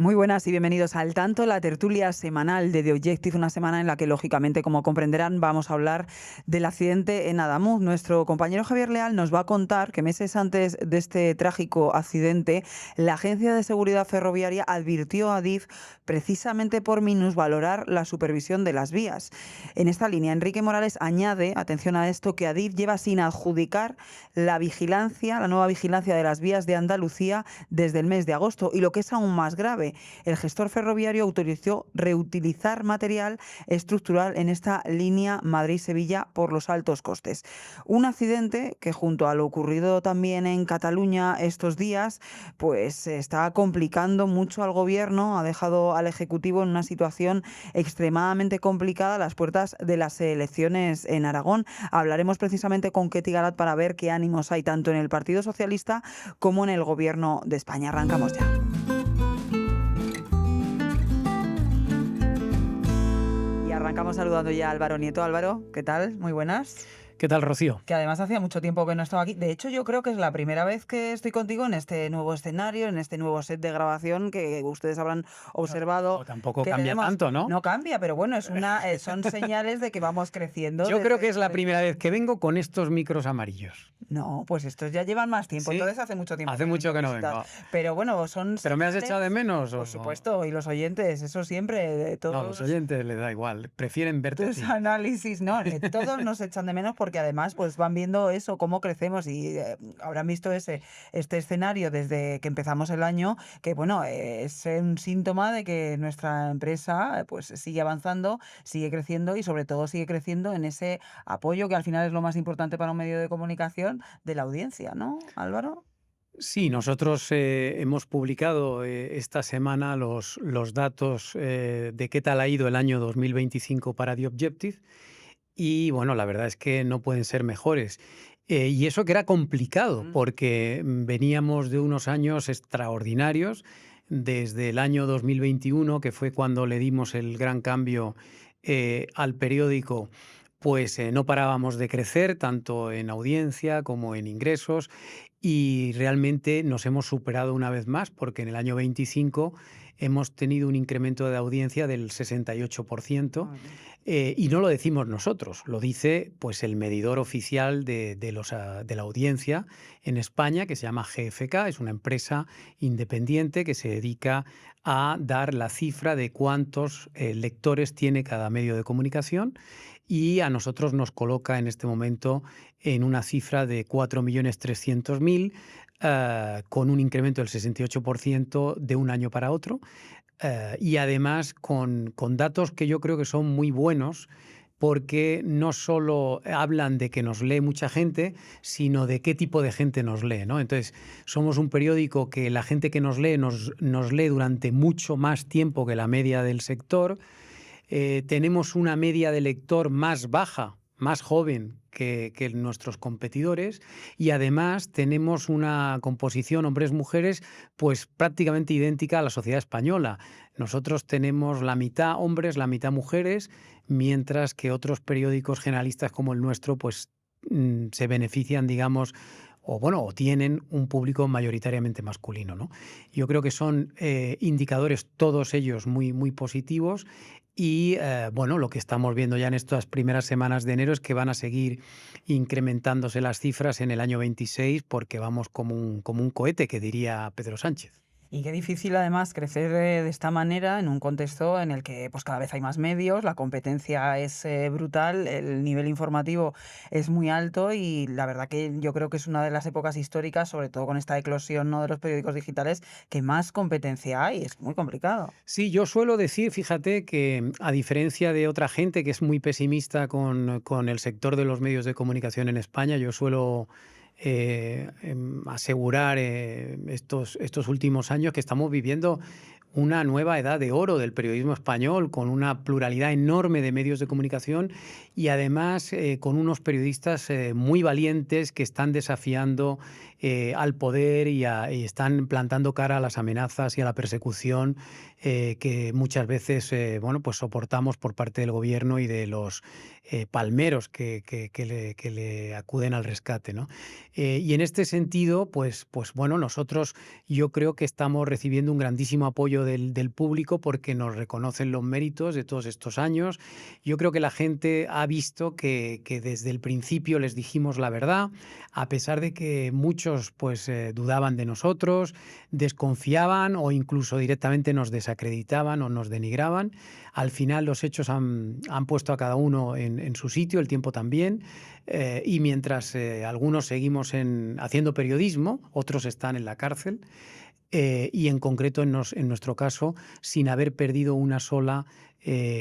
Muy buenas y bienvenidos al Tanto, la tertulia semanal de The Objective, una semana en la que, lógicamente, como comprenderán, vamos a hablar del accidente en Adamuz. Nuestro compañero Javier Leal nos va a contar que meses antes de este trágico accidente, la Agencia de Seguridad Ferroviaria advirtió a Adif precisamente por minusvalorar la supervisión de las vías. En esta línea, Enrique Morales añade, atención a esto, que Adif lleva sin adjudicar la vigilancia, la nueva vigilancia de las vías de Andalucía desde el mes de agosto. Y lo que es aún más grave, el gestor ferroviario autorizó reutilizar material estructural en esta línea Madrid-Sevilla por los altos costes. Un accidente que, junto a lo ocurrido también en Cataluña estos días, pues está complicando mucho al gobierno, ha dejado al Ejecutivo en una situación extremadamente complicada a las puertas de las elecciones en Aragón. Hablaremos precisamente con Ketty Garat para ver qué ánimos hay tanto en el Partido Socialista como en el Gobierno de España. Arrancamos ya. Y arrancamos saludando ya a Álvaro Nieto. Álvaro, ¿qué tal? Muy buenas. ¿Qué tal, Rocío? Que además hacía mucho tiempo que no estaba aquí. De hecho, yo creo que es la primera vez que estoy contigo en este nuevo escenario, en este nuevo set de grabación que ustedes habrán observado. O tampoco Que cambia tenemos. tanto, ¿no? No cambia, pero bueno, son señales de que vamos creciendo. Yo creo que es la desde- primera vez que vengo con estos micros amarillos. No, pues estos ya llevan más tiempo. ¿Sí? Entonces hace mucho tiempo. Hace mucho que no visitas. vengo. Pero bueno, son ¿Pero me has señales. echado de menos? Por supuesto, y los oyentes, eso siempre, de No, todos. los oyentes les da igual. Prefieren verte a Tus ti. análisis, no, todos nos echan de menos porque además pues van viendo eso, cómo crecemos y habrán visto este escenario desde que empezamos el año, que bueno, es un síntoma de que nuestra empresa pues sigue avanzando, sigue creciendo y sobre todo sigue creciendo en ese apoyo que al final es lo más importante para un medio de comunicación de la audiencia, ¿no, Álvaro? Sí, nosotros hemos publicado esta semana los datos de qué tal ha ido el año 2025 para The Objective y bueno, la verdad es que no pueden ser mejores. Y eso que era complicado Mm. porque veníamos de unos años extraordinarios, desde el año 2021, que fue cuando le dimos el gran cambio al periódico, pues no parábamos de crecer tanto en audiencia como en ingresos y realmente nos hemos superado una vez más porque en el año 25 hemos tenido un incremento de audiencia del 68%. Vale. Y no lo decimos nosotros, lo dice pues el medidor oficial de la audiencia en España, que se llama GfK, es una empresa independiente que se dedica a dar la cifra de cuántos lectores tiene cada medio de comunicación y a nosotros nos coloca en este momento en una cifra de 4.300.000 con un incremento del 68% de un año para otro. Y además con datos que yo creo que son muy buenos porque no solo hablan de que nos lee mucha gente, sino de qué tipo de gente nos lee, ¿no? Entonces, somos un periódico que la gente que nos lee durante mucho más tiempo que la media del sector. Tenemos una media de lector más baja, más joven que nuestros competidores y además tenemos una composición hombres-mujeres pues prácticamente idéntica a la sociedad española. Nosotros tenemos la mitad hombres, la mitad mujeres, mientras que otros periódicos generalistas como el nuestro pues se benefician, digamos, o tienen un público mayoritariamente masculino, ¿no? Yo creo que son indicadores todos ellos muy, muy positivos y bueno, lo que estamos viendo ya en estas primeras semanas de enero es que van a seguir incrementándose las cifras en el año 26 porque vamos como un cohete, que diría Pedro Sánchez. Y qué difícil además crecer de esta manera en un contexto en el que pues cada vez hay más medios, la competencia es brutal, el nivel informativo es muy alto y la verdad que yo creo que es una de las épocas históricas, sobre todo con esta eclosión, ¿no?, de los periódicos digitales, que más competencia hay, es muy complicado. Sí, yo suelo decir, fíjate, que a diferencia de otra gente que es muy pesimista con el sector de los medios de comunicación en España, yo suelo asegurar estos últimos años que estamos viviendo una nueva edad de oro del periodismo español, con una pluralidad enorme de medios de comunicación y además con unos periodistas muy valientes que están desafiando al poder y están plantando cara a las amenazas y a la persecución que muchas veces bueno, pues soportamos por parte del gobierno y de los palmeros que le acuden al rescate, ¿no? Y en este sentido, pues bueno, nosotros yo creo que estamos recibiendo un grandísimo apoyo del público porque nos reconocen los méritos de todos estos años. Yo creo que la gente ha visto que desde el principio les dijimos la verdad, a pesar de que muchos pues dudaban de nosotros, desconfiaban o incluso directamente nos desacreditaban o nos denigraban. Al final los hechos han puesto a cada uno en su sitio, el tiempo también, y mientras algunos seguimos haciendo periodismo, otros están en la cárcel, y en concreto en nuestro caso, sin haber perdido una sola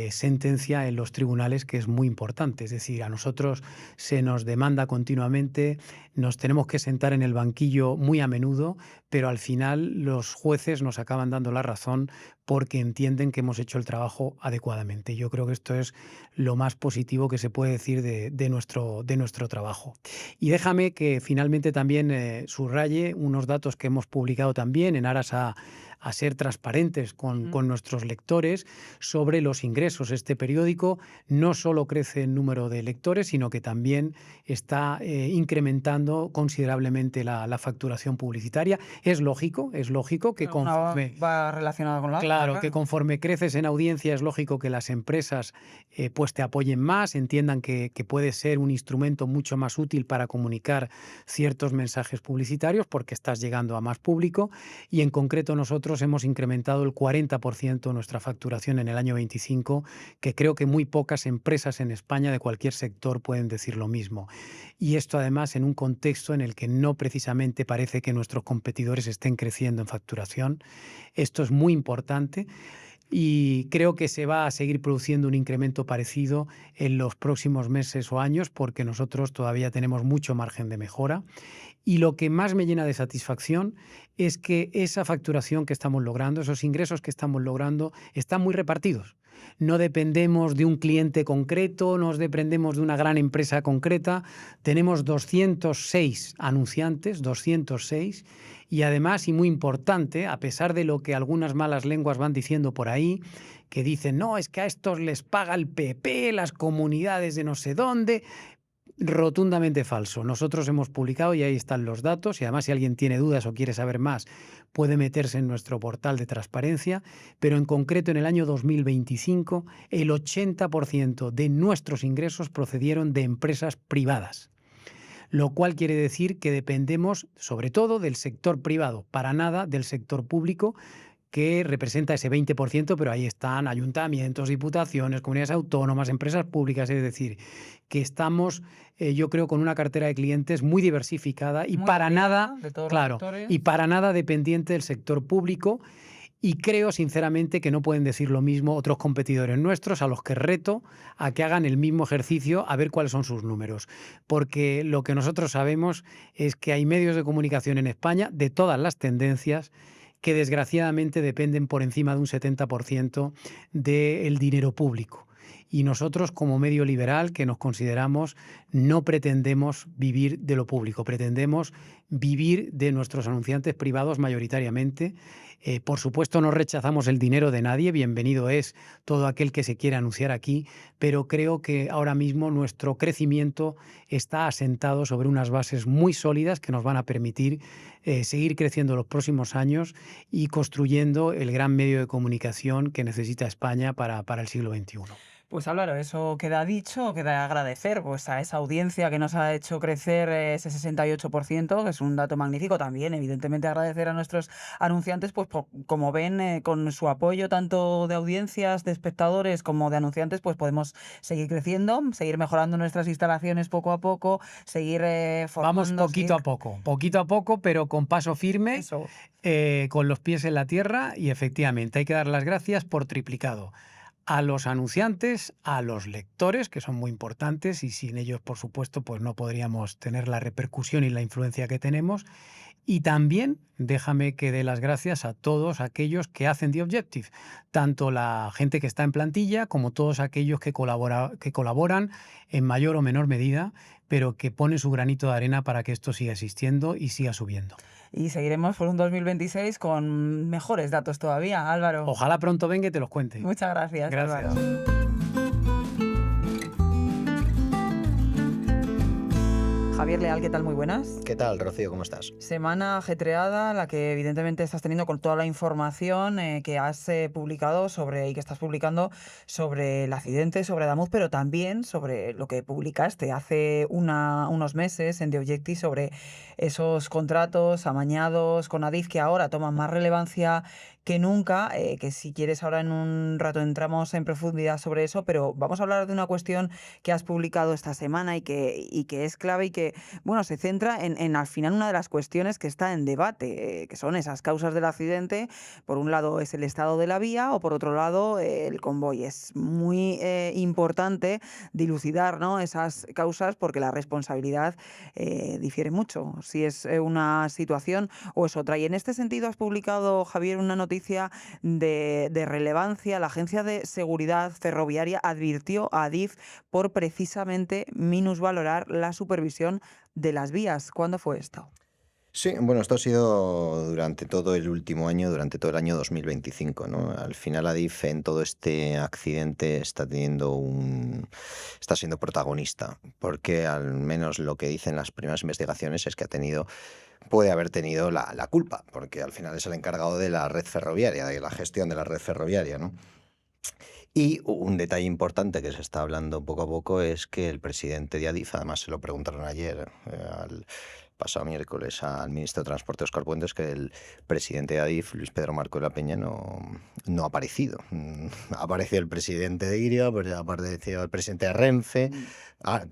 sentencia en los tribunales, que es muy importante. Es decir, a nosotros se nos demanda continuamente, nos tenemos que sentar en el banquillo muy a menudo, pero al final los jueces nos acaban dando la razón porque entienden que hemos hecho el trabajo adecuadamente. Yo creo que esto es lo más positivo que se puede decir de nuestro trabajo. Y déjame que finalmente también subraye unos datos que hemos publicado también en aras a ser transparentes con nuestros lectores sobre los ingresos. Este periódico no solo crece en número de lectores, sino que también está incrementando considerablemente la facturación publicitaria. Es lógico que conforme va relacionado con la otra, claro, que conforme creces en audiencia es lógico que las empresas pues te apoyen más, entiendan que puede ser un instrumento mucho más útil para comunicar ciertos mensajes publicitarios porque estás llegando a más público, y en concreto nosotros hemos incrementado el 40% nuestra facturación en el año 25, que creo que muy pocas empresas en España de cualquier sector pueden decir lo mismo. Y esto además en un contexto en el que no precisamente parece que nuestros competidores estén creciendo en facturación. Esto es muy importante. Y creo que se va a seguir produciendo un incremento parecido en los próximos meses o años porque nosotros todavía tenemos mucho margen de mejora. Y lo que más me llena de satisfacción es que esa facturación que estamos logrando, esos ingresos que estamos logrando, están muy repartidos. No dependemos de un cliente concreto, no dependemos de una gran empresa concreta. Tenemos 206 anunciantes, 206, y además, y muy importante, a pesar de lo que algunas malas lenguas van diciendo por ahí, que dicen, no, es que a estos les paga el PP, las comunidades de no sé dónde. Rotundamente falso. Nosotros hemos publicado y ahí están los datos, y además si alguien tiene dudas o quiere saber más puede meterse en nuestro portal de transparencia, pero en concreto en el año 2025 el 80% de nuestros ingresos procedieron de empresas privadas, lo cual quiere decir que dependemos sobre todo del sector privado, para nada del sector público, que representa ese 20%, pero ahí están ayuntamientos, diputaciones, comunidades autónomas, empresas públicas, es decir, que estamos, yo creo, con una cartera de clientes muy diversificada y Muy para variada, nada, de todos los claro, sectores. y para nada dependiente del sector público. Y creo sinceramente que no pueden decir lo mismo otros competidores nuestros, a los que reto a que hagan el mismo ejercicio a ver cuáles son sus números. Porque lo que nosotros sabemos es que hay medios de comunicación en España de todas las tendencias que desgraciadamente dependen por encima de un 70% del dinero público. Y nosotros, como medio liberal que nos consideramos, no pretendemos vivir de lo público, pretendemos vivir de nuestros anunciantes privados mayoritariamente. Por supuesto, no rechazamos el dinero de nadie, bienvenido es todo aquel que se quiera anunciar aquí, pero creo que ahora mismo nuestro crecimiento está asentado sobre unas bases muy sólidas que nos van a permitir seguir creciendo los próximos años y construyendo el gran medio de comunicación que necesita España para el siglo XXI. Pues Álvaro, eso queda dicho, queda agradecer pues a esa audiencia que nos ha hecho crecer ese 68%, que es un dato magnífico. También, evidentemente, agradecer a nuestros anunciantes, pues como ven, con su apoyo tanto de audiencias, de espectadores como de anunciantes, pues podemos seguir creciendo, seguir mejorando nuestras instalaciones poco a poco, seguir formando. Vamos poquito a poco, pero con paso firme, Eso. con los pies en la tierra, y efectivamente hay que dar las gracias por triplicado a los anunciantes, a los lectores, que son muy importantes y sin ellos, por supuesto, pues no podríamos tener la repercusión y la influencia que tenemos. Y también déjame que dé las gracias a todos aquellos que hacen The Objective, tanto la gente que está en plantilla como todos aquellos que colaboran en mayor o menor medida, pero que ponen su granito de arena para que esto siga existiendo y siga subiendo. Y seguiremos por un 2026 con mejores datos todavía, Álvaro. Ojalá pronto venga y te los cuente. Muchas gracias, Gracias. Álvaro. Javier Leal, ¿qué tal? Muy buenas. ¿Qué tal, Rocío? ¿Cómo estás? Semana ajetreada, la que evidentemente estás teniendo con toda la información que has publicado y que estás publicando sobre el accidente, sobre Adamuz, pero también sobre lo que publicaste hace unos meses en The Objective sobre esos contratos amañados con Adif que ahora toman más relevancia que nunca, que si quieres ahora en un rato entramos en profundidad sobre eso, pero vamos a hablar de una cuestión que has publicado esta semana y que es clave y que, bueno, se centra en al final una de las cuestiones que está en debate, que son esas causas del accidente. Por un lado es el estado de la vía o por otro lado el convoy. Es muy importante dilucidar, ¿no?, esas causas porque la responsabilidad difiere mucho si es una situación o es otra. Y en este sentido has publicado, Javier, una noticia de relevancia. La Agencia de Seguridad Ferroviaria advirtió a Adif por precisamente minusvalorar la supervisión de las vías. ¿Cuándo fue esto? Sí, bueno, esto ha sido durante todo el último año, durante todo el año 2025, ¿no? Al final Adif en todo este accidente está siendo protagonista, porque al menos lo que dicen las primeras investigaciones es que puede haber tenido la culpa, porque al final es el encargado de la red ferroviaria, de la gestión de la red ferroviaria, ¿no? Y un detalle importante que se está hablando poco a poco es que el presidente de Adif, además se lo preguntaron ayer, al pasado miércoles, al ministro de Transporte, Óscar Puentes, que el presidente de Adif, Luis Pedro Marco de la Peña, no ha aparecido. Ha aparecido el presidente de Iria, pues ha aparecido el presidente de Renfe,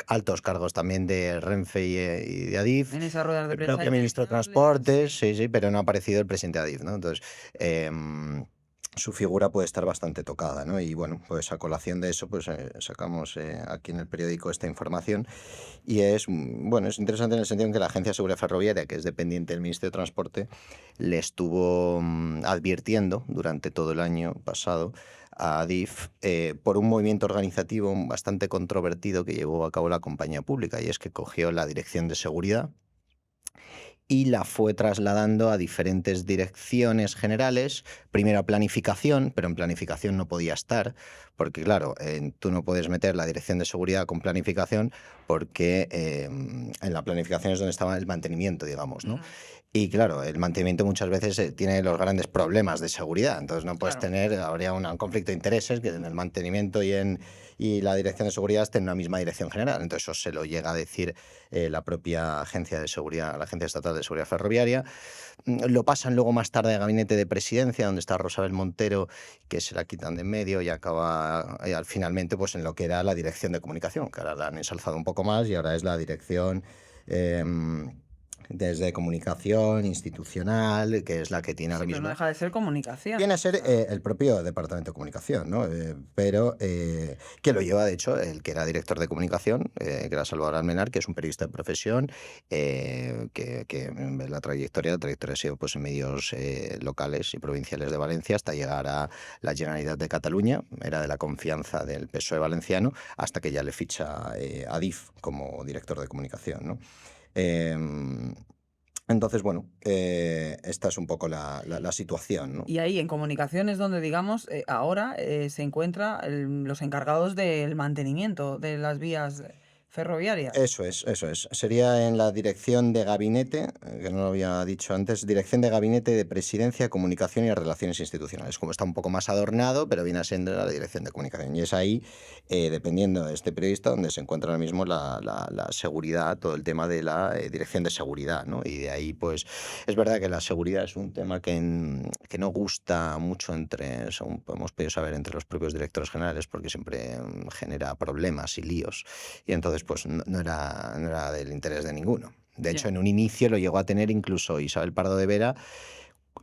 altos cargos también de Renfe y de Adif, En esas ruedas de el prensa propio ministro de Transportes, sí, pero no ha aparecido el presidente de Adif, ¿no? Entonces, su figura puede estar bastante tocada, ¿no? Y bueno, pues a colación de eso, pues sacamos aquí en el periódico esta información y bueno, es interesante en el sentido en que la Agencia de Seguridad Ferroviaria, que es dependiente del Ministerio de Transporte, le estuvo advirtiendo durante todo el año pasado a Adif por un movimiento organizativo bastante controvertido que llevó a cabo la compañía pública, y es que cogió la dirección de seguridad y la fue trasladando a diferentes direcciones generales, primero a planificación, pero en planificación no podía estar, porque claro, tú no puedes meter la dirección de seguridad con planificación porque en la planificación es donde estaba el mantenimiento, digamos, ¿no? Y claro, el mantenimiento muchas veces tiene los grandes problemas de seguridad, entonces no puedes habría un conflicto de intereses que en el mantenimiento y la dirección de seguridad estén en una misma dirección general. Entonces eso se lo llega a decir la propia agencia de seguridad, la Agencia Estatal de Seguridad Ferroviaria. Lo pasan luego más tarde al gabinete de presidencia, donde está Rosabel Montero, que se la quitan de en medio y acaba finalmente pues en lo que era la dirección de comunicación, que ahora la han ensalzado un poco más y ahora es la dirección desde comunicación institucional, que es la que tiene ahora Sí, pero no mismo. deja de ser comunicación. Viene a ser el propio Departamento de Comunicación, ¿no? Pero que lo lleva, de hecho, el que era director de comunicación, que era Salvador Almenar, que es un periodista de profesión, que la trayectoria ha sido pues, en medios locales y provinciales de Valencia hasta llegar a la Generalitat de Cataluña, era de la confianza del PSOE valenciano, hasta que ya le ficha Adif como director de comunicación, ¿no? Entonces, bueno, esta es un poco la situación, ¿no? Y ahí en comunicación es donde, digamos, ahora se encuentran los encargados del mantenimiento de las vías ferroviarias. Eso es. Sería en la dirección de gabinete, que no lo había dicho antes, dirección de gabinete de presidencia, comunicación y relaciones institucionales. Como está un poco más adornado, pero viene a ser la dirección de comunicación. Y es ahí, dependiendo de este periodista, donde se encuentra ahora mismo la seguridad, todo el tema de la dirección de seguridad, ¿no? Y de ahí, pues, es verdad que la seguridad es un tema que no gusta mucho según hemos podido saber, entre los propios directores generales, porque siempre genera problemas y líos. Y entonces pues no era del interés de ninguno. De hecho, en un inicio lo llegó a tener incluso Isabel Pardo de Vera,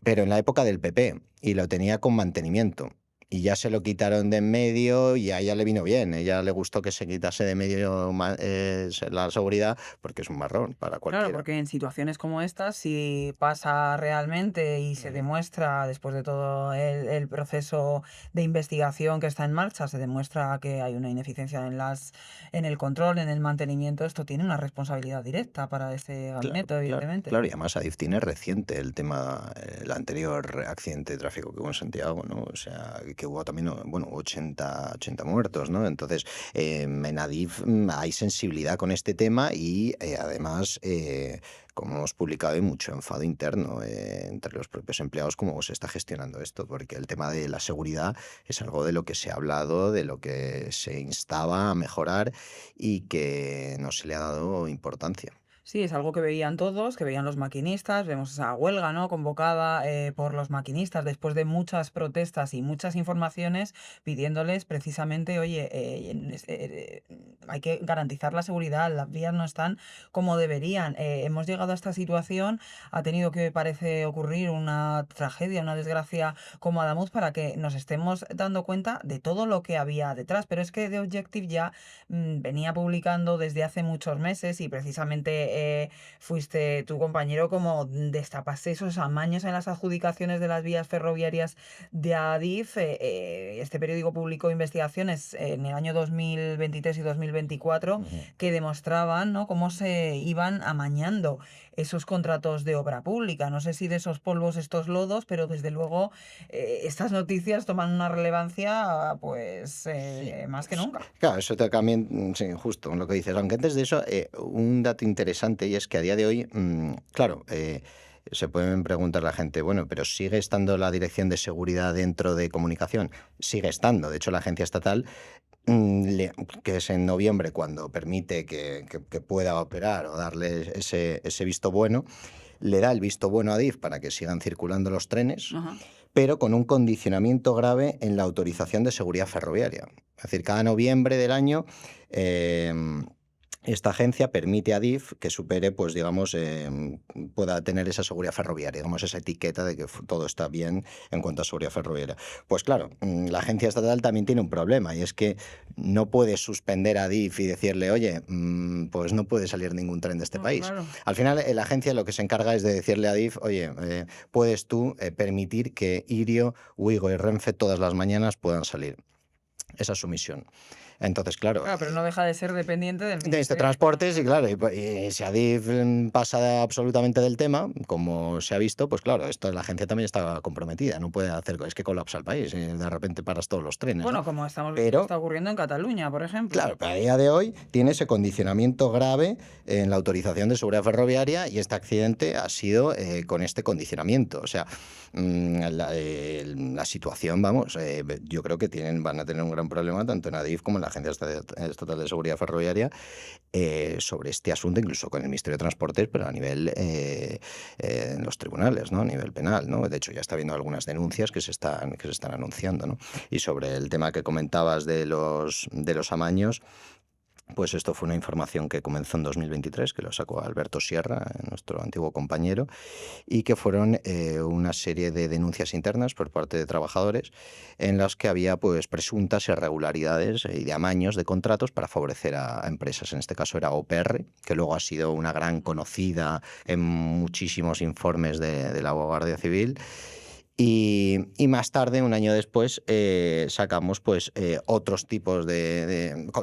pero en la época del PP, y lo tenía con mantenimiento. Y ya se lo quitaron de en medio y a ella le vino bien. A ella le gustó que se quitase de medio la seguridad porque es un marrón para cualquiera. Claro, porque en situaciones como estas, si pasa realmente y se demuestra, después de todo el proceso de investigación que está en marcha, se demuestra que hay una ineficiencia en el control, en el mantenimiento, esto tiene una responsabilidad directa para ese gabinete, evidentemente. Claro, y además Adif tiene reciente el anterior accidente de tráfico que hubo en Santiago, ¿no? O sea, que hubo también, bueno, 80 muertos, ¿no? Entonces, en Adif hay sensibilidad con este tema y además, como hemos publicado, hay mucho enfado interno entre los propios empleados, cómo se está gestionando esto, porque el tema de la seguridad es algo de lo que se ha hablado, de lo que se instaba a mejorar y que no se le ha dado importancia. Sí, es algo que veían todos, que veían los maquinistas. Vemos esa huelga, ¿no?, convocada por los maquinistas después de muchas protestas y muchas informaciones pidiéndoles precisamente, oye, hay que garantizar la seguridad, las vías no están como deberían. Hemos llegado a esta situación, ha tenido que, parece, ocurrir una tragedia, una desgracia como Adamuz para que nos estemos dando cuenta de todo lo que había detrás. Pero es que The Objective ya venía publicando desde hace muchos meses y precisamente fuiste tu compañero como destapaste esos amaños en las adjudicaciones de las vías ferroviarias de Adif. Este periódico publicó investigaciones en el año 2023 y 2024 Ujú. que demostraban, ¿no?, cómo se iban amañando esos contratos de obra pública. No sé si de esos polvos, estos lodos, pero desde luego estas noticias toman una relevancia pues Sí. más que nunca. Claro, eso también, sí, justo lo que dices. Aunque antes de eso, un dato interesante y es que a día de hoy, claro, se pueden preguntar la gente, bueno, pero ¿sigue estando la Dirección de Seguridad dentro de Comunicación? Sigue estando. De hecho, la agencia estatal, que es en noviembre cuando permite que pueda operar o darle ese visto bueno, le da el visto bueno a Adif para que sigan circulando los trenes, Ajá. pero con un condicionamiento grave en la autorización de seguridad ferroviaria. Es decir, cada noviembre del año, em, esta agencia permite a Adif que supere, pues digamos, pueda tener esa seguridad ferroviaria, digamos, esa etiqueta de que todo está bien en cuanto a seguridad ferroviaria. Pues claro, la agencia estatal también tiene un problema y es que no puede suspender a Adif y decirle, oye, pues no puede salir ningún tren de este No, país. claro. Al final, la agencia lo que se encarga es de decirle a Adif, oye, puedes tú permitir que Irio, Ouigo y Renfe todas las mañanas puedan salir. Esa es su misión. Entonces, claro, Claro, pero no deja de ser dependiente del de Ministerio de Transportes y Transportes. claro, y si Adif pasa absolutamente del tema, como se ha visto, pues claro, esto la agencia también está comprometida, no puede hacer, es que colapsa el país y de repente paras todos los trenes, ¿no? Bueno, como estamos viendo que Pero está ocurriendo en Cataluña, por ejemplo. claro, pero a día de hoy tiene ese condicionamiento grave en la autorización de seguridad ferroviaria y este accidente ha sido con este condicionamiento. O sea, la situación, vamos, yo creo que van a tener un gran problema tanto en Adif como en la Agencia Estatal de Seguridad Ferroviaria sobre este asunto, incluso con el Ministerio de Transportes, pero a nivel en los tribunales, ¿no? A nivel penal, ¿no? De hecho, ya está habiendo algunas denuncias que se están anunciando, ¿no? Y sobre el tema que comentabas de los amaños, pues esto fue una información que comenzó en 2023, que lo sacó Alberto Sierra, nuestro antiguo compañero, y que fueron una serie de denuncias internas por parte de trabajadores en las que había pues presuntas irregularidades y de amaños de contratos para favorecer a empresas. En este caso era OPR, que luego ha sido una gran conocida en muchísimos informes de la Guardia Civil. Y más tarde, un año después, sacamos pues otros tipos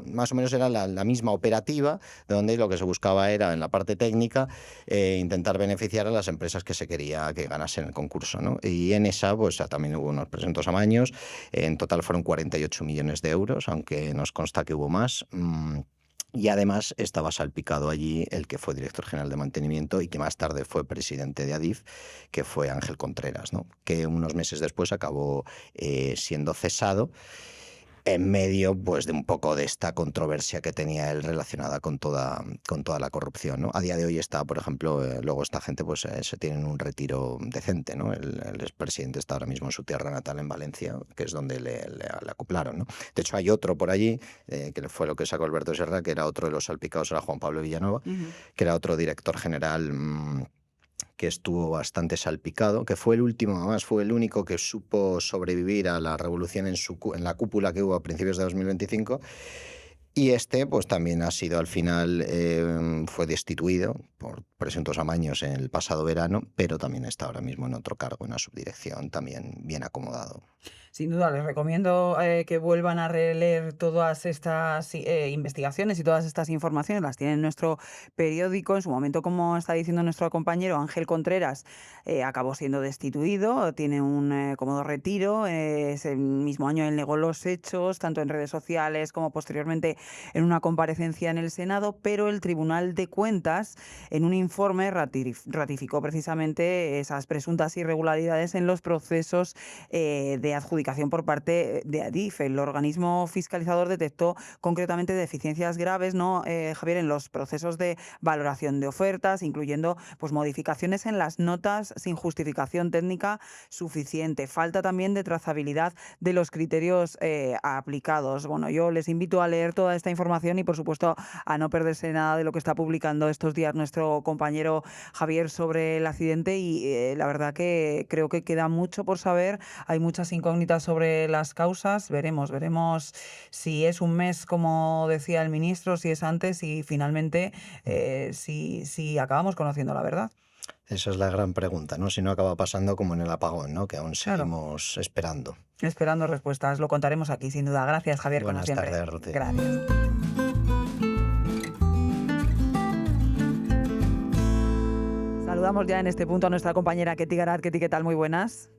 más o menos era la misma operativa, donde lo que se buscaba era, en la parte técnica, intentar beneficiar a las empresas que se quería que ganasen el concurso, ¿no? Y en esa pues también hubo unos presuntos amaños, en total fueron 48 millones de euros, aunque nos consta que hubo más. Y además estaba salpicado allí el que fue director general de mantenimiento y que más tarde fue presidente de Adif, que fue Ángel Contreras, ¿no? Que unos meses después acabó siendo cesado en medio pues de un poco de esta controversia que tenía él relacionada con toda la corrupción, ¿no? A día de hoy está, por ejemplo, luego esta gente pues se tiene un retiro decente, ¿no? El expresidente está ahora mismo en su tierra natal, en Valencia, que es donde le acoplaron, ¿no? De hecho, hay otro por allí, que fue lo que sacó Alberto Serra, que era otro de los salpicados, era Juan Pablo Villanueva, que era otro director general que estuvo bastante salpicado, que fue el último, además fue el único que supo sobrevivir a la revolución en la cúpula que hubo a principios de 2025. Y este, pues también ha sido al final, fue destituido presuntos amaños en el pasado verano, pero también está ahora mismo en otro cargo, en una subdirección, también bien acomodado. Sin duda, les recomiendo que vuelvan a releer todas estas investigaciones y todas estas informaciones. Las tiene en nuestro periódico. En su momento, como está diciendo nuestro compañero Ángel Contreras, acabó siendo destituido, tiene un cómodo retiro. Ese mismo año él negó los hechos, tanto en redes sociales como posteriormente en una comparecencia en el Senado, pero el Tribunal de Cuentas, en un informe, ratificó precisamente esas presuntas irregularidades en los procesos de adjudicación por parte de ADIF. El organismo fiscalizador detectó concretamente deficiencias graves, ¿no, Javier, en los procesos de valoración de ofertas, incluyendo pues, modificaciones en las notas sin justificación técnica suficiente. Falta también de trazabilidad de los criterios aplicados. Bueno, yo les invito a leer toda esta información y, por supuesto, a no perderse nada de lo que está publicando estos días nuestro compañero Javier sobre el accidente y la verdad que creo que queda mucho por saber. Hay muchas incógnitas sobre las causas. Veremos si es un mes, como decía el ministro, si es antes y finalmente si acabamos conociendo la verdad. Esa es la gran pregunta, ¿no? Si no acaba pasando como en el apagón, ¿no? Que aún Claro, seguimos esperando. esperando respuestas. Lo contaremos aquí, sin duda. Gracias, Javier, como Buenas siempre. tardes, Rocío. Gracias. Saludamos ya en este punto a nuestra compañera Ketty Garat. Ketty, ¿qué tal? Muy buenas.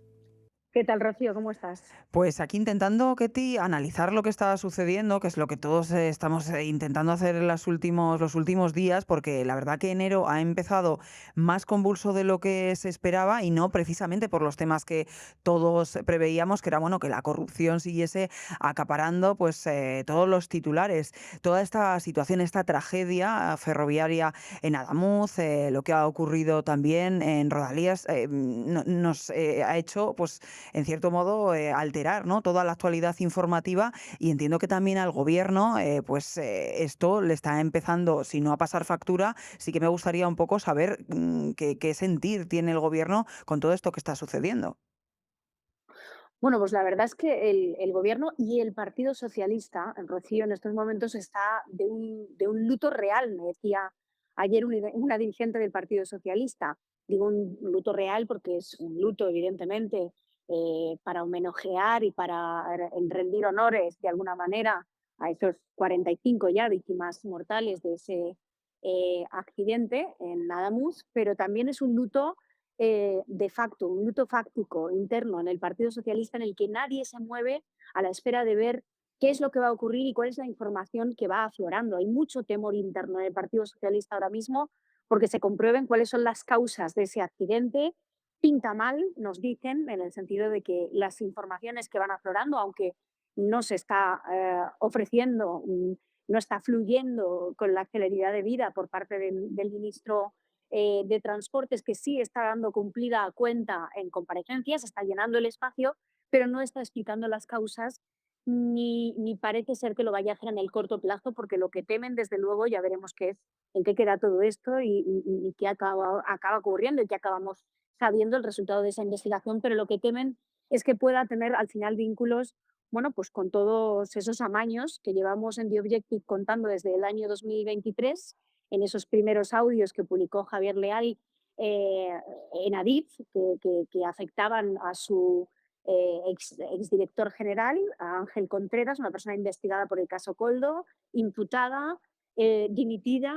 ¿Qué tal, Rocío? ¿Cómo estás? Pues aquí intentando, Ketty, analizar lo que está sucediendo, que es lo que todos estamos intentando hacer en los últimos días, porque la verdad que enero ha empezado más convulso de lo que se esperaba y no precisamente por los temas que todos preveíamos, que era bueno que la corrupción siguiese acaparando pues todos los titulares. Toda esta situación, esta tragedia ferroviaria en Adamuz, lo que ha ocurrido también en Rodalías, nos ha hecho pues en cierto modo, alterar, ¿no?, toda la actualidad informativa y entiendo que también al gobierno, pues esto le está empezando, si no a pasar factura, sí que me gustaría un poco saber qué sentir tiene el gobierno con todo esto que está sucediendo. Bueno, pues la verdad es que el gobierno y el Partido Socialista, Rocío, en estos momentos está de un luto real, me decía ayer una dirigente del Partido Socialista. Digo un luto real porque es un luto, evidentemente, para homenajear y para rendir honores de alguna manera a esos 45 ya víctimas mortales de ese accidente en Adamuz, pero también es un luto de facto, un luto fáctico interno en el Partido Socialista en el que nadie se mueve a la espera de ver qué es lo que va a ocurrir y cuál es la información que va aflorando. Hay mucho temor interno en el Partido Socialista ahora mismo porque se comprueben cuáles son las causas de ese accidente. Pinta mal, nos dicen, en el sentido de que las informaciones que van aflorando, aunque no se está ofreciendo, no está fluyendo con la celeridad de vida por parte del ministro de Transportes, que sí está dando cumplida cuenta en comparecencias, está llenando el espacio, pero no está explicando las causas ni parece ser que lo vaya a hacer en el corto plazo, porque lo que temen, desde luego, ya veremos qué es, en qué queda todo esto y qué acaba ocurriendo y qué acabamos sabiendo el resultado de esa investigación, pero lo que temen es que pueda tener al final vínculos, bueno, pues con todos esos amaños que llevamos en The Objective contando desde el año 2023 en esos primeros audios que publicó Javier Leal eh, en Adif, que afectaban a su exdirector general, a Ángel Contreras, una persona investigada por el caso Coldo, imputada, dimitida,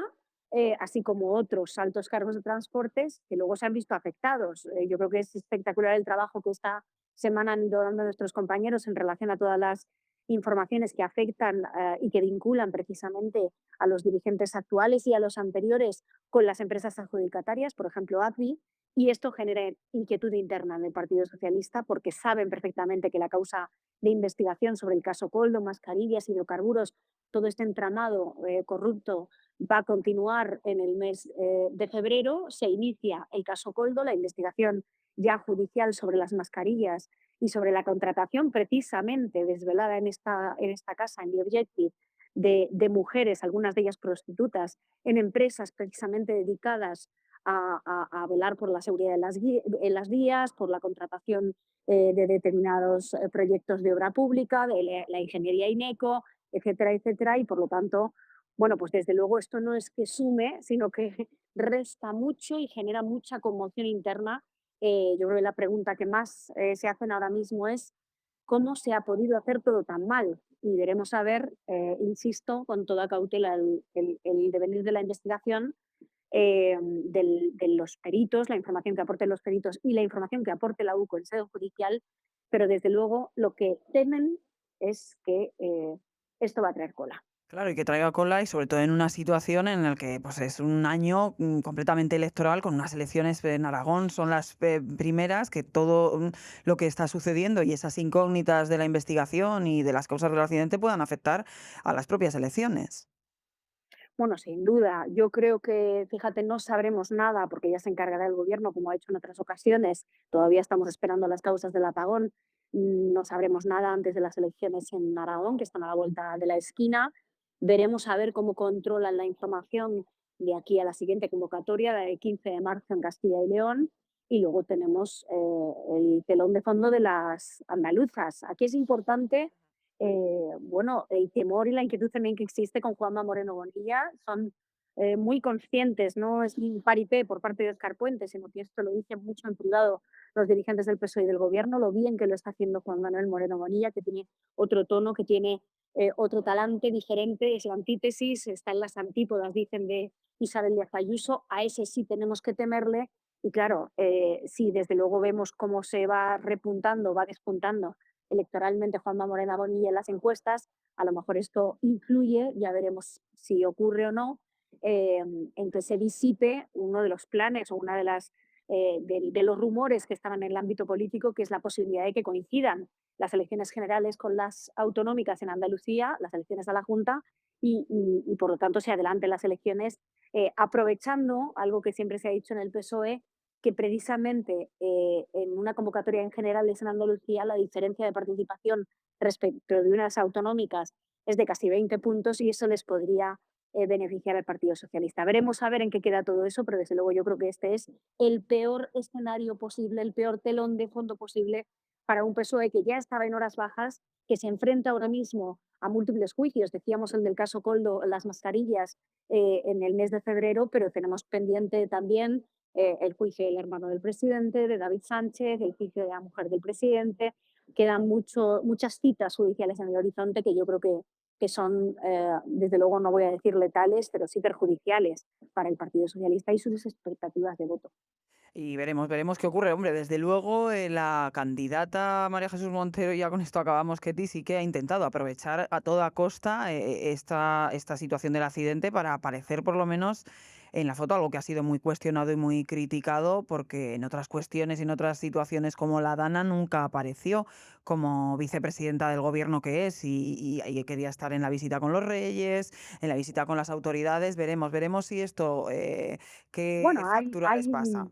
así como otros altos cargos de transportes que luego se han visto afectados. Yo creo que es espectacular el trabajo que esta semana han ido dando nuestros compañeros en relación a todas las informaciones que afectan y que vinculan precisamente a los dirigentes actuales y a los anteriores con las empresas adjudicatarias, por ejemplo, ACBI, y esto genera inquietud interna en el Partido Socialista porque saben perfectamente que la causa de investigación sobre el caso Coldo, mascarillas, hidrocarburos, todo este entramado corrupto va a continuar en el mes de febrero. Se inicia el caso Coldo, la investigación ya judicial sobre las mascarillas y sobre la contratación precisamente desvelada en esta casa, en The Objective, de mujeres, algunas de ellas prostitutas, en empresas precisamente dedicadas a velar por la seguridad en las vías, por la contratación de determinados proyectos de obra pública, de la ingeniería INECO, etcétera, etcétera, y por lo tanto, bueno, pues desde luego esto no es que sume, sino que resta mucho y genera mucha conmoción interna. Yo creo que la pregunta que más se hacen ahora mismo es cómo se ha podido hacer todo tan mal. Y veremos a ver, insisto, con toda cautela el devenir de la investigación, de los peritos, la información que aporten los peritos y la información que aporte la UCO en sede judicial, pero desde luego lo que temen es que esto va a traer cola. Claro, y que traiga cola y sobre todo en una situación en la que pues es un año completamente electoral con unas elecciones en Aragón, son las primeras que todo lo que está sucediendo y esas incógnitas de la investigación y de las causas del accidente puedan afectar a las propias elecciones. Bueno, sin duda. Yo creo que, fíjate, no sabremos nada porque ya se encargará el gobierno, como ha hecho en otras ocasiones. Todavía estamos esperando las causas del apagón. No sabremos nada antes de las elecciones en Aragón, que están a la vuelta de la esquina. Veremos a ver cómo controlan la información de aquí a la siguiente convocatoria, del 15 de marzo en Castilla y León. Y luego tenemos el telón de fondo de las andaluzas. Aquí es importante bueno, el temor y la inquietud también que existe con Juanma Moreno Bonilla son muy conscientes, no es un paripé por parte de Óscar Puente, sino que esto lo dicen mucho en privado los dirigentes del PSOE y del gobierno, lo bien que lo está haciendo Juan Manuel Moreno Bonilla, que tiene otro tono, que tiene otro talante diferente, es la antítesis, está en las antípodas, dicen, de Isabel Díaz Ayuso, a ese sí tenemos que temerle, y claro, sí, desde luego vemos cómo se va repuntando, va despuntando electoralmente Juanma Moreno Bonilla en las encuestas, a lo mejor esto influye, ya veremos si ocurre o no, en que se disipe uno de los planes o una de de los rumores que estaban en el ámbito político, que es la posibilidad de que coincidan las elecciones generales con las autonómicas en Andalucía, las elecciones a la Junta, y por lo tanto se adelanten las elecciones, aprovechando algo que siempre se ha dicho en el PSOE, que precisamente en una convocatoria en general en Andalucía la diferencia de participación respecto de unas autonómicas es de casi 20 puntos y eso les podría beneficiar al Partido Socialista. Veremos a ver en qué queda todo eso, pero desde luego yo creo que este es el peor escenario posible, el peor telón de fondo posible para un PSOE que ya estaba en horas bajas, que se enfrenta ahora mismo a múltiples juicios. Decíamos el del caso Coldo, las mascarillas en el mes de febrero, pero tenemos pendiente también el juicio del hermano del presidente, de David Sánchez, el juicio de la mujer del presidente. Quedan muchas citas judiciales en el horizonte que yo creo que son, desde luego no voy a decir letales, pero sí perjudiciales para el Partido Socialista y sus expectativas de voto. Y veremos qué ocurre. Hombre, desde luego, la candidata María Jesús Montero, y ya con esto acabamos, Ketty, sí que ha intentado aprovechar a toda costa esta situación del accidente para aparecer por lo menos en la foto, algo que ha sido muy cuestionado y muy criticado, porque en otras cuestiones y en otras situaciones como la Dana nunca apareció como vicepresidenta del gobierno que es y quería estar en la visita con los reyes, en la visita con las autoridades. Veremos si esto, qué Bueno, factura les pasa.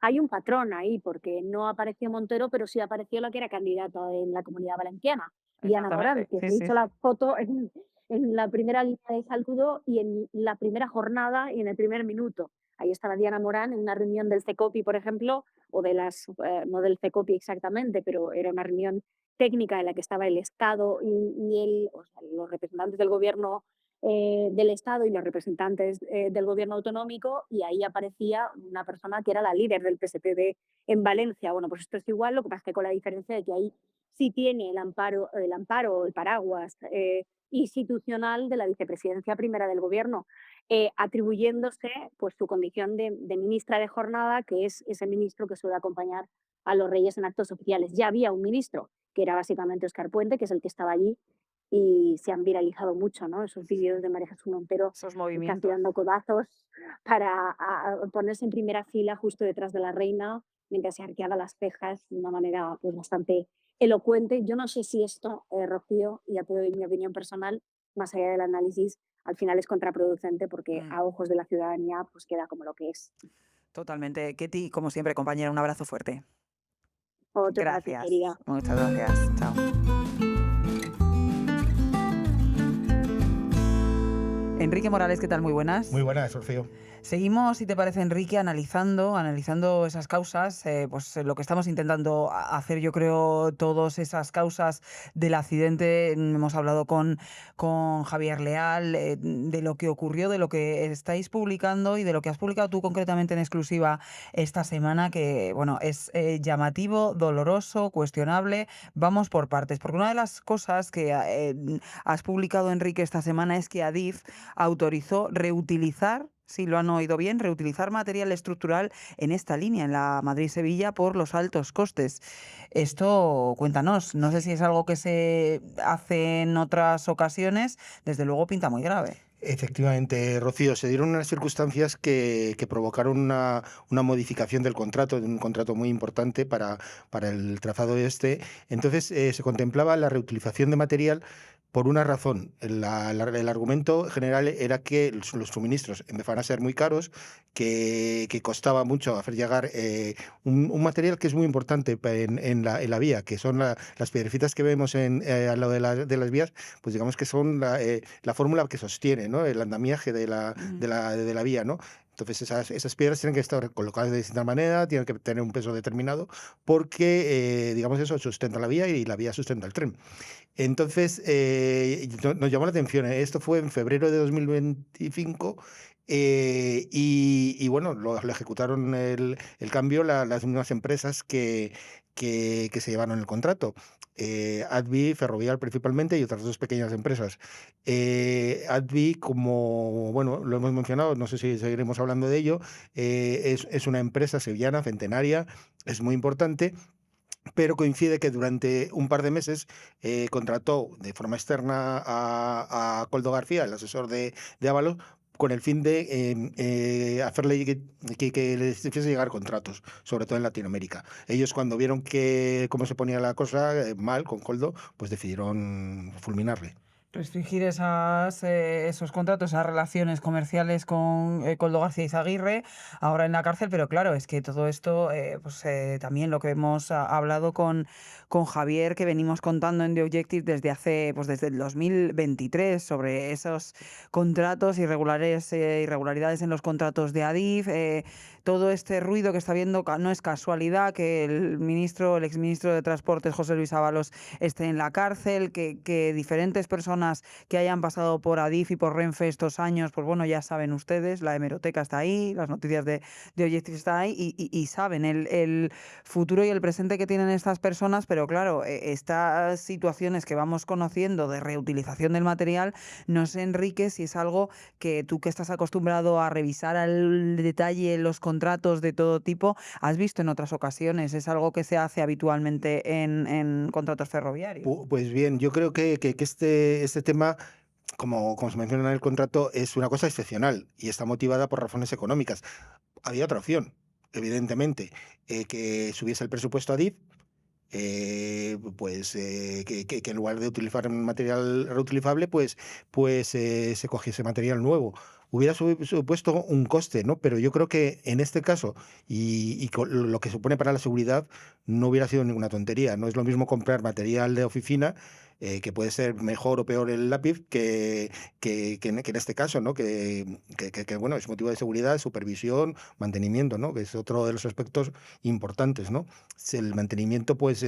hay un patrón ahí, porque no apareció Montero, pero sí apareció la que era candidata en la Comunidad Valenciana, Diana Morán, Exactamente, que sí, se sí, hizo sí. la foto en la primera línea de saludo y en la primera jornada y en el primer minuto. Ahí estaba Diana Morán en una reunión del CECOPI, por ejemplo, o de las, no del CECOPI exactamente, pero era una reunión técnica en la que estaba el Estado o sea, los representantes del gobierno del Estado y los representantes del gobierno autonómico, y ahí aparecía una persona que era la líder del PSPB en Valencia. Bueno, pues esto es igual, lo que pasa es que con la diferencia de que ahí sí tiene el paraguas institucional de la vicepresidencia primera del gobierno, atribuyéndose pues su condición de ministra de jornada, que es ese ministro que suele acompañar a los reyes en actos oficiales. Ya había un ministro, que era básicamente Óscar Puente, que es el que estaba allí, y se han viralizado mucho, ¿no? Esos vídeos de María Jesús Montero Esos casi movimientos. dando codazos para ponerse en primera fila justo detrás de la reina, mientras se arqueaba las cejas de una manera pues, bastante elocuente. Yo no sé si esto, Rocío, y ya te doy mi opinión personal, más allá del análisis, al final es contraproducente porque Mm, a ojos de la ciudadanía pues queda como lo que es. totalmente. Ketty, como siempre, compañera, un abrazo fuerte. Otro para ti, Gracias. querida. Muchas gracias. Chao. Enrique Morales, ¿qué tal? Muy buenas. Muy buenas, Rocío. Seguimos, si te parece, Enrique, analizando esas causas, pues lo que estamos intentando hacer, yo creo, todas esas causas del accidente. Hemos hablado con Javier Leal de lo que ocurrió, de lo que estáis publicando y de lo que has publicado tú concretamente en exclusiva esta semana, que bueno, es llamativo, doloroso, cuestionable. Vamos por partes, porque una de las cosas que has publicado, Enrique, esta semana es que Adif autorizó reutilizar, sí, lo han oído bien, reutilizar material estructural en esta línea, en la Madrid-Sevilla, por los altos costes. Esto, cuéntanos, no sé si es algo que se hace en otras ocasiones, desde luego pinta muy grave. Efectivamente, Rocío, se dieron unas circunstancias que provocaron una modificación del contrato, de un contrato muy importante para el trazado este. Entonces, se contemplaba la reutilización de material por una razón. El argumento general era que los suministros empezaban a ser muy caros, que costaba mucho hacer llegar un material que es muy importante en la vía, que son las piedrecitas que vemos al lado de las vías, pues digamos que son la fórmula que sostiene, ¿no?, el andamiaje de la vía, ¿no? Entonces esas piedras tienen que estar colocadas de distinta manera, tienen que tener un peso determinado, porque, digamos, eso sustenta la vía y la vía sustenta el tren. Entonces, nos llamó la atención. Esto fue en febrero de 2025. Bueno, lo ejecutaron el cambio las mismas empresas que se llevaron el contrato. Advi, Ferrovial principalmente, y otras dos pequeñas empresas. Advi, como bueno, lo hemos mencionado, no sé si seguiremos hablando de ello, es una empresa sevillana, centenaria, es muy importante, pero coincide que durante un par de meses contrató de forma externa a Coldo García, el asesor de Ábalos, con el fin de hacerle que les hiciese llegar contratos, sobre todo en Latinoamérica. Ellos, cuando vieron cómo se ponía la cosa mal con Coldo, pues decidieron fulminarle. Restringir esos contratos, esas relaciones comerciales con Koldo García Izaguirre, ahora en la cárcel, pero claro, es que todo esto, también lo que hemos hablado con Javier, que venimos contando en The Objective desde el 2023, sobre esos contratos, irregularidades en los contratos de Adif, todo este ruido que está habiendo. No es casualidad que el exministro de Transportes, José Luis Ábalos, esté en la cárcel, que diferentes personas que hayan pasado por Adif y por Renfe estos años, pues bueno, ya saben ustedes, la hemeroteca está ahí, las noticias de Objective están ahí y saben el futuro y el presente que tienen estas personas, pero claro, estas situaciones que vamos conociendo de reutilización del material, no sé, Enrique, si es algo que tú, que estás acostumbrado a revisar al detalle los contratos de todo tipo, has visto en otras ocasiones. ¿Es algo que se hace habitualmente en contratos ferroviarios? Pues bien, yo creo que este tema, como se menciona en el contrato, es una cosa excepcional y está motivada por razones económicas. Había otra opción, evidentemente, que subiese el presupuesto a DIF, que en lugar de utilizar un material reutilizable, se cogiese material nuevo. Hubiera supuesto un coste, ¿no? Pero yo creo que en este caso, y con lo que supone para la seguridad, no hubiera sido ninguna tontería. No es lo mismo comprar material de oficina, que puede ser mejor o peor el lápiz, que en este caso, ¿no? Bueno, es motivo de seguridad, supervisión, mantenimiento, ¿no?, que es otro de los aspectos importantes, ¿no? Si el mantenimiento, pues,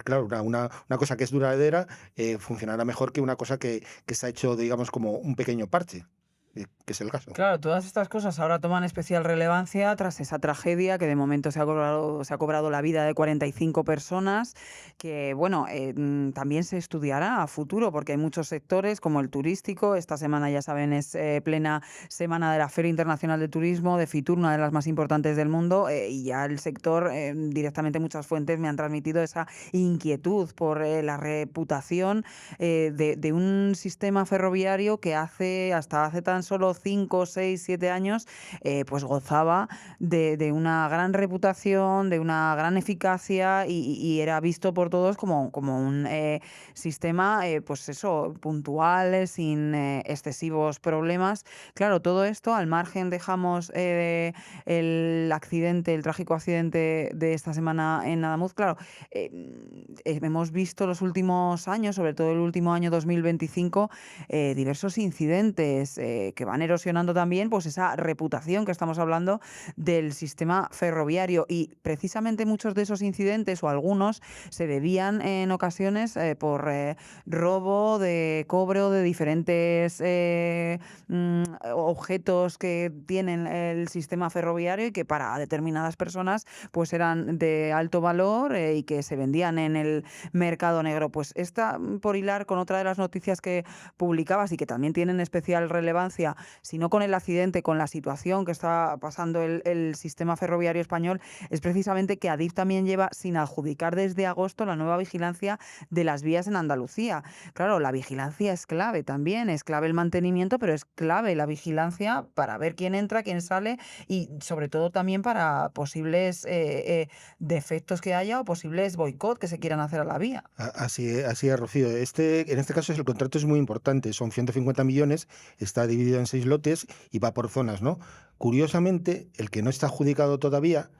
claro, una cosa que es duradera funcionará mejor que una cosa que está hecho, digamos, como un pequeño parche, que es el caso. Claro, todas estas cosas ahora toman especial relevancia tras esa tragedia que de momento se ha cobrado la vida de 45 personas, que bueno, también se estudiará a futuro, porque hay muchos sectores como el turístico. Esta semana, ya saben, es plena semana de la Feria Internacional de Turismo de Fitur, una de las más importantes del mundo, y ya el sector, directamente muchas fuentes me han transmitido esa inquietud por la reputación de un sistema ferroviario que hasta hace tan solo 5, 6, 7 años, pues gozaba de una gran reputación, de una gran eficacia y era visto por todos como un sistema, pues eso, puntual, sin excesivos problemas. Claro, todo esto al margen dejamos el accidente, el trágico accidente de esta semana en Nadamuz. Claro, hemos visto los últimos años, sobre todo el último año 2025, diversos incidentes que van erosionando también pues esa reputación que estamos hablando del sistema ferroviario, y precisamente muchos de esos incidentes o algunos se debían en ocasiones por robo de cobro de diferentes objetos que tienen el sistema ferroviario y que para determinadas personas pues eran de alto valor y que se vendían en el mercado negro. Pues esta, por hilar con otra de las noticias que publicabas y que también tienen especial relevancia, si no con el accidente, con la situación que está pasando el sistema ferroviario español, es precisamente que Adif también lleva sin adjudicar desde agosto la nueva vigilancia de las vías en Andalucía. Claro, la vigilancia es clave también, es clave el mantenimiento, pero es clave la vigilancia para ver quién entra, quién sale y sobre todo también para posibles defectos que haya o posibles boicot que se quieran hacer a la vía. Así es, Rocío. En este caso el contrato es muy importante, son 150 millones, está dividido en 6 lotes y va por zonas, ¿no? Curiosamente, el que no está adjudicado todavía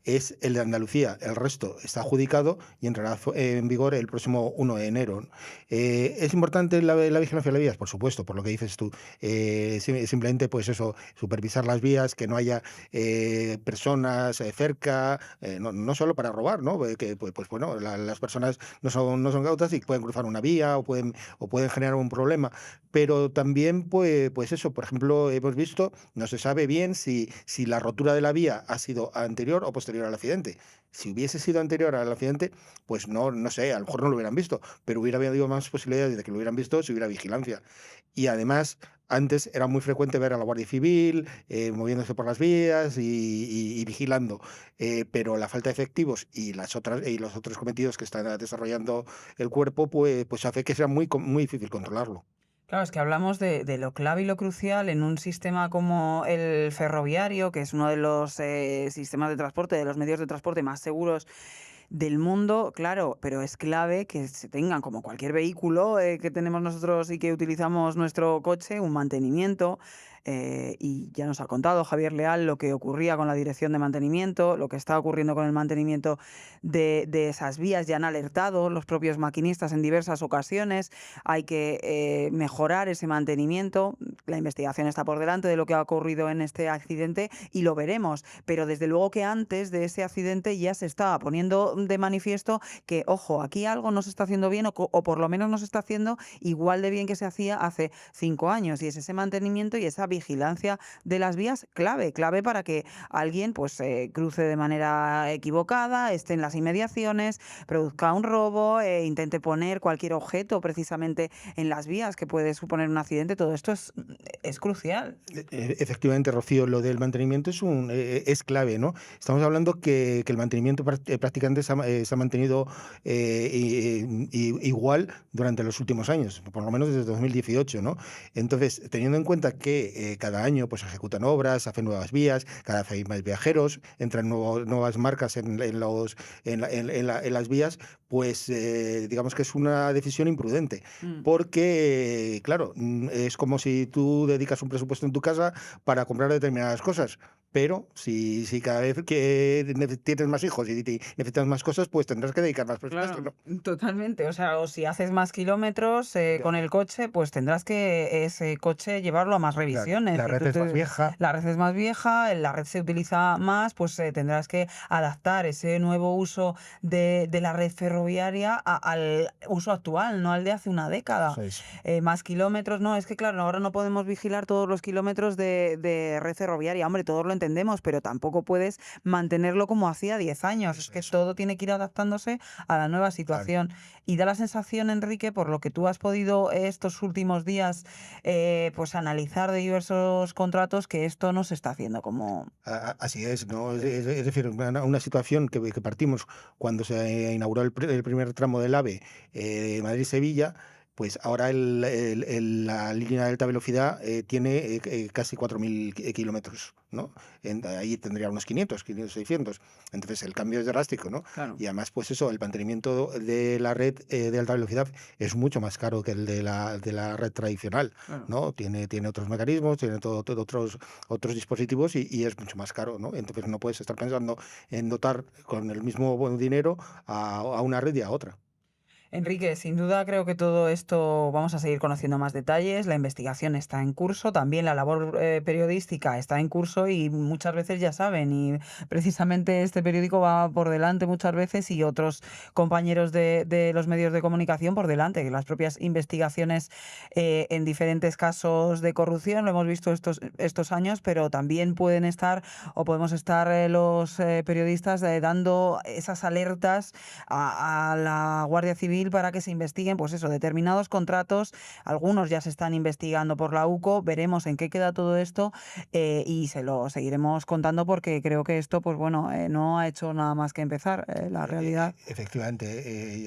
es el de Andalucía. El resto está adjudicado y entrará en vigor el próximo 1 de enero, ¿no? ¿Es importante la vigilancia de las vías? Por supuesto, por lo que dices tú. Simplemente, pues eso, supervisar las vías, que no haya personas cerca, no solo para robar, ¿no? Que, pues bueno, las personas no son cautas y pueden cruzar una vía o pueden generar un problema. Pero también, pues eso, por ejemplo, hemos visto, no se sabe bien si la rotura de la vía ha sido anterior o posterior al accidente. Si hubiese sido anterior al accidente, pues no sé, a lo mejor no lo hubieran visto, pero hubiera habido más posibilidades de que lo hubieran visto si hubiera vigilancia. Y además, antes era muy frecuente ver a la Guardia Civil moviéndose por las vías y vigilando, pero la falta de efectivos y los otros cometidos que está desarrollando el cuerpo, pues hace que sea muy difícil controlarlo. Claro, es que hablamos de lo clave y lo crucial en un sistema como el ferroviario, que es uno de los sistemas de transporte, de los medios de transporte más seguros del mundo, claro, pero es clave que se tengan, como cualquier vehículo que tenemos nosotros y que utilizamos nuestro coche, un mantenimiento. Y ya nos ha contado Javier Leal lo que ocurría con la dirección de mantenimiento, lo que está ocurriendo con el mantenimiento de esas vías. Ya han alertado los propios maquinistas en diversas ocasiones. Hay que mejorar ese mantenimiento. La investigación está por delante de lo que ha ocurrido en este accidente y lo veremos. Pero desde luego que antes de ese accidente ya se estaba poniendo de manifiesto que, ojo, aquí algo no se está haciendo bien o por lo menos no se está haciendo igual de bien que se hacía hace 5 años. Y es ese mantenimiento y esa vigilancia de las vías clave para que alguien pues cruce de manera equivocada, esté en las inmediaciones, produzca un robo, intente poner cualquier objeto precisamente en las vías que puede suponer un accidente. Todo esto es crucial. Efectivamente, Rocío, lo del mantenimiento es clave, ¿no? Estamos hablando que el mantenimiento prácticamente se ha mantenido igual durante los últimos años, por lo menos desde 2018, ¿no? Entonces, teniendo en cuenta que cada año pues, se ejecutan obras, se hacen nuevas vías, cada vez hay más viajeros, entran nuevas marcas en las vías, pues digamos que es una decisión imprudente, porque, claro, es como si tú dedicas un presupuesto en tu casa para comprar determinadas cosas. Pero si cada vez que tienes más hijos y necesitas más cosas, pues tendrás que dedicar más presupuesto, Claro, ¿no? totalmente. O sea, o si haces más kilómetros con el coche, pues tendrás que ese coche llevarlo a más revisiones. La Si red tú es más vieja. la red es más vieja, la red se utiliza más, pues tendrás que adaptar ese nuevo uso de la red ferroviaria al uso actual, no al de hace una década. Eso es. Más kilómetros, no, es que claro, ahora no podemos vigilar todos los kilómetros de red ferroviaria. Hombre, todos lo entendemos, pero tampoco puedes mantenerlo como hacía 10 años. Es que todo tiene que ir adaptándose a la nueva situación. Y da la sensación, Enrique, por lo que tú has podido estos últimos días pues analizar de diversos contratos, que esto no se está haciendo como... Así es, ¿no? Es decir, una situación que partimos cuando se inauguró el primer tramo del AVE Madrid-Sevilla. pues ahora la línea de alta velocidad tiene casi 4.000 kilómetros, ¿no? Ahí tendría unos 500, 600. Entonces el cambio es drástico, ¿no? Claro. Y además, pues eso, el mantenimiento de la red de alta velocidad es mucho más caro que el de la red tradicional, Claro. ¿no? Tiene otros mecanismos, tiene otros dispositivos y es mucho más caro, ¿no? Entonces no puedes estar pensando en dotar con el mismo buen dinero a una red y a otra. Enrique, sin duda creo que todo esto vamos a seguir conociendo más detalles. La investigación está en curso, también la labor periodística está en curso y muchas veces ya saben, y precisamente este periódico va por delante muchas veces y otros compañeros de los medios de comunicación por delante, que las propias investigaciones en diferentes casos de corrupción, lo hemos visto estos años, pero también pueden estar o podemos estar los periodistas dando esas alertas a la Guardia Civil para que se investiguen, pues eso, determinados contratos. Algunos ya se están investigando por la UCO. Veremos en qué queda todo esto y se lo seguiremos contando porque creo que esto, pues bueno, no ha hecho nada más que empezar. La realidad. Efectivamente,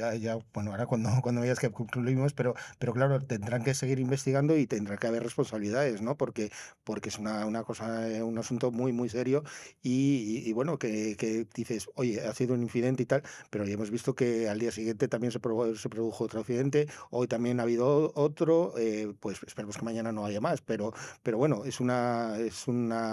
bueno, ahora cuando veas que concluimos, pero claro, tendrán que seguir investigando y tendrá que haber responsabilidades, ¿no? Porque es una cosa, un asunto muy, muy serio y bueno, que dices, oye, ha sido un incidente y tal, pero ya hemos visto que al día siguiente también se produjo otro accidente, hoy también ha habido otro, pues esperemos que mañana no haya más, pero bueno, es una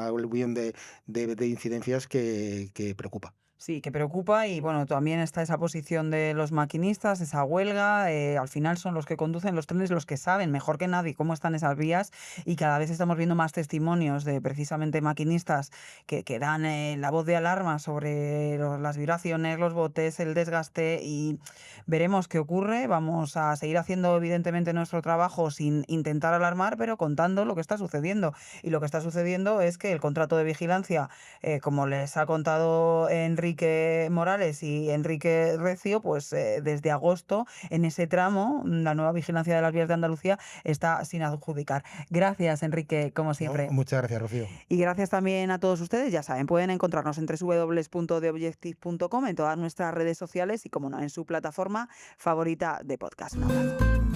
aluvión de incidencias que preocupa. Sí, que preocupa y bueno, también está esa posición de los maquinistas, esa huelga. Al final son los que conducen los trenes los que saben mejor que nadie cómo están esas vías y cada vez estamos viendo más testimonios de precisamente maquinistas que dan la voz de alarma sobre las vibraciones, los botes, el desgaste y veremos qué ocurre. Vamos a seguir haciendo evidentemente nuestro trabajo sin intentar alarmar, pero contando lo que está sucediendo. Y lo que está sucediendo es que el contrato de vigilancia, como les ha contado Enrique Morales y Enrique Recio, pues desde agosto en ese tramo la nueva vigilancia de las vías de Andalucía está sin adjudicar. Gracias, Enrique, como ¿No? siempre. Muchas gracias, Rocío. Y gracias también a todos ustedes. Ya saben, pueden encontrarnos en www.theobjective.com, en todas nuestras redes sociales y, como no, en su plataforma favorita de podcast. Un abrazo.